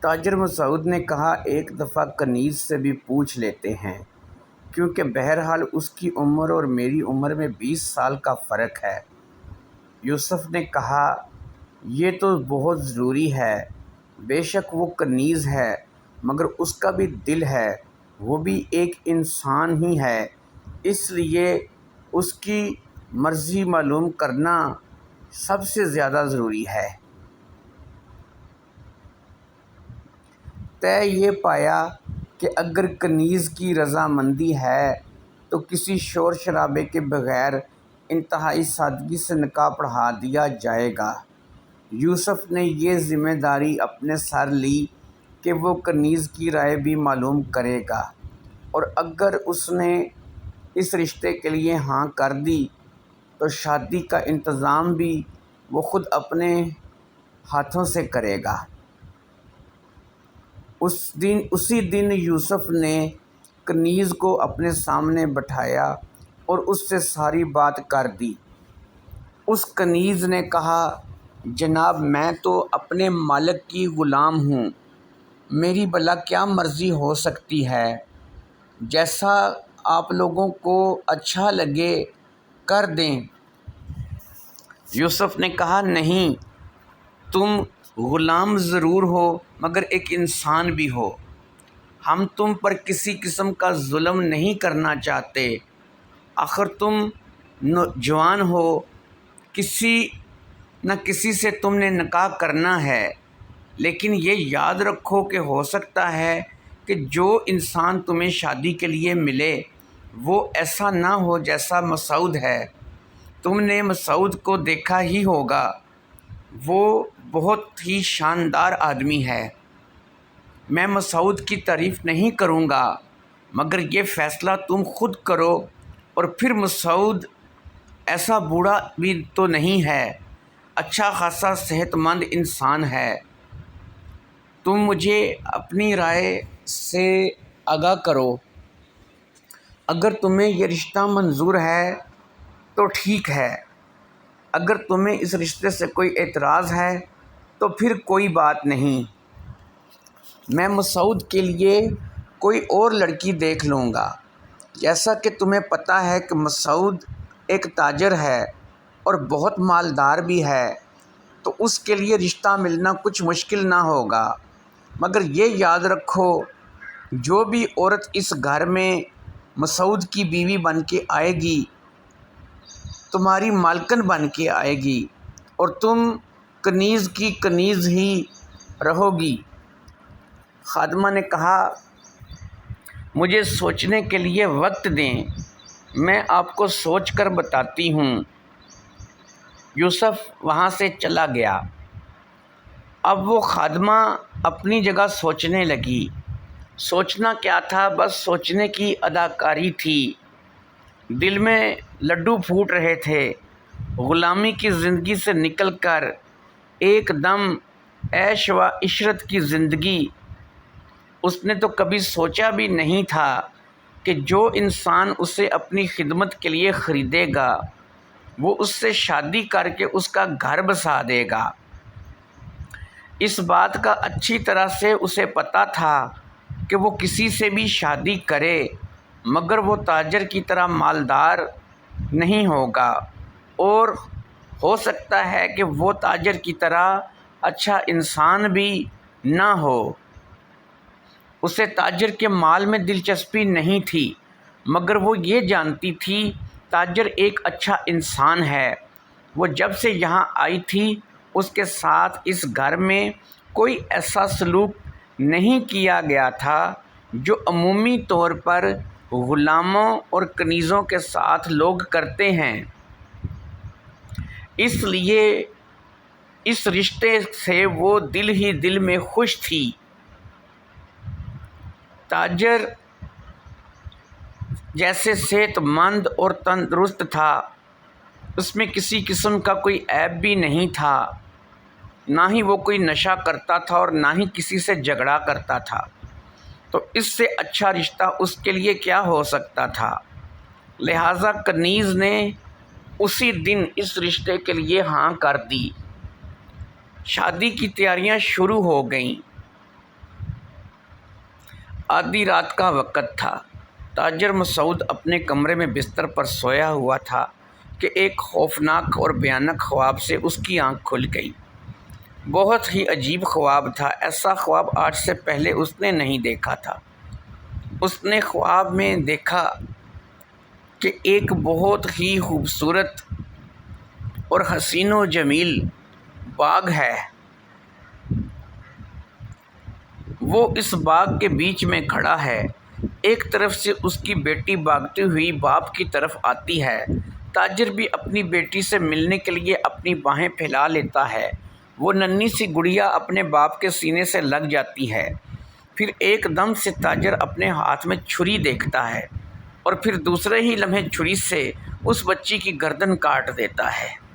تاجر مسعود نے کہا ایک دفعہ کنیز سے بھی پوچھ لیتے ہیں، کیونکہ بہرحال اس کی عمر اور میری عمر میں 20 سال کا فرق ہے۔ یوسف نے کہا یہ تو بہت ضروری ہے، بے شک وہ کنیز ہے مگر اس کا بھی دل ہے، وہ بھی ایک انسان ہی ہے، اس لیے اس کی مرضی معلوم کرنا سب سے زیادہ ضروری ہے۔ طے یہ پایا کہ اگر کنیز کی رضامندی ہے تو کسی شور شرابے کے بغیر انتہائی سادگی سے نکاح پڑھا دیا جائے گا۔ یوسف نے یہ ذمہ داری اپنے سر لی کہ وہ کنیز کی رائے بھی معلوم کرے گا، اور اگر اس نے اس رشتے کے لیے ہاں کر دی تو شادی کا انتظام بھی وہ خود اپنے ہاتھوں سے کرے گا۔ اسی دن یوسف نے کنیز کو اپنے سامنے بٹھایا اور اس سے ساری بات کر دی۔ اس کنیز نے کہا، جناب میں تو اپنے مالک کی غلام ہوں، میری بھلا کیا مرضی ہو سکتی ہے، جیسا آپ لوگوں کو اچھا لگے کر دیں۔ یوسف نے کہا، نہیں، تم غلام ضرور ہو مگر ایک انسان بھی ہو، ہم تم پر کسی قسم کا ظلم نہیں کرنا چاہتے، آخر تم جوان ہو، کسی نہ کسی سے تم نے نکاح کرنا ہے، لیکن یہ یاد رکھو کہ ہو سکتا ہے کہ جو انسان تمہیں شادی کے لیے ملے وہ ایسا نہ ہو جیسا مسعود ہے۔ تم نے مسعود کو دیکھا ہی ہوگا، وہ بہت ہی شاندار آدمی ہے۔ میں مسعود کی تعریف نہیں کروں گا مگر یہ فیصلہ تم خود کرو، اور پھر مسعود ایسا بوڑھا بھی تو نہیں ہے، اچھا خاصا صحت مند انسان ہے۔ تم مجھے اپنی رائے سے آگاہ کرو، اگر تمہیں یہ رشتہ منظور ہے تو ٹھیک ہے، اگر تمہیں اس رشتے سے کوئی اعتراض ہے تو پھر کوئی بات نہیں، میں مسعود کے لیے کوئی اور لڑکی دیکھ لوں گا۔ جیسا کہ تمہیں پتہ ہے کہ مسعود ایک تاجر ہے اور بہت مالدار بھی ہے، تو اس کے لیے رشتہ ملنا کچھ مشکل نہ ہوگا، مگر یہ یاد رکھو جو بھی عورت اس گھر میں مسعود کی بیوی بن کے آئے گی تمہاری مالکن بن کے آئے گی، اور تم کنیز کی کنیز ہی رہو گی۔ خادمہ نے کہا، مجھے سوچنے کے لیے وقت دیں، میں آپ کو سوچ کر بتاتی ہوں۔ یوسف وہاں سے چلا گیا۔ اب وہ خادمہ اپنی جگہ سوچنے لگی۔ سوچنا کیا تھا، بس سوچنے کی اداکاری تھی، دل میں لڈو پھوٹ رہے تھے۔ غلامی کی زندگی سے نکل کر ایک دم عیش و عشرت کی زندگی، اس نے تو کبھی سوچا بھی نہیں تھا کہ جو انسان اسے اپنی خدمت کے لیے خریدے گا وہ اس سے شادی کر کے اس کا گھر بسا دے گا۔ اس بات کا اچھی طرح سے اسے پتہ تھا کہ وہ کسی سے بھی شادی کرے مگر وہ تاجر کی طرح مالدار نہیں ہوگا، اور ہو سکتا ہے کہ وہ تاجر کی طرح اچھا انسان بھی نہ ہو۔ اسے تاجر کے مال میں دلچسپی نہیں تھی مگر وہ یہ جانتی تھی تاجر ایک اچھا انسان ہے۔ وہ جب سے یہاں آئی تھی اس کے ساتھ اس گھر میں کوئی ایسا سلوک نہیں کیا گیا تھا جو عمومی طور پر غلاموں اور کنیزوں کے ساتھ لوگ کرتے ہیں، اس لیے اس رشتے سے وہ دل ہی دل میں خوش تھی۔ تاجر جیسے صحت مند اور تندرست تھا، اس میں کسی قسم کا کوئی عیب بھی نہیں تھا، نہ ہی وہ کوئی نشہ کرتا تھا اور نہ ہی کسی سے جھگڑا کرتا تھا، تو اس سے اچھا رشتہ اس کے لیے کیا ہو سکتا تھا۔ لہٰذا کنیز نے اسی دن اس رشتے کے لیے ہاں کر دی۔ شادی کی تیاریاں شروع ہو گئیں۔ آدھی رات کا وقت تھا۔ تاجر مسعود اپنے کمرے میں بستر پر سویا ہوا تھا کہ ایک خوفناک اور بھیانک خواب سے اس کی آنکھ کھل گئی۔ بہت ہی عجیب خواب تھا، ایسا خواب آج سے پہلے اس نے نہیں دیکھا تھا۔ اس نے خواب میں دیکھا کہ ایک بہت ہی خوبصورت اور حسین و جمیل باغ ہے۔ وہ اس باغ کے بیچ میں کھڑا ہے۔ ایک طرف سے اس کی بیٹی بھاگتی ہوئی باپ کی طرف آتی ہے۔ تاجر بھی اپنی بیٹی سے ملنے کے لیے اپنی باہیں پھیلا لیتا ہے۔ وہ ننھی سی گڑیا اپنے باپ کے سینے سے لگ جاتی ہے۔ پھر ایک دم سے تاجر اپنے ہاتھ میں چھری دیکھتا ہے اور پھر دوسرے ہی لمحے چھری سے اس بچی کی گردن کاٹ دیتا ہے۔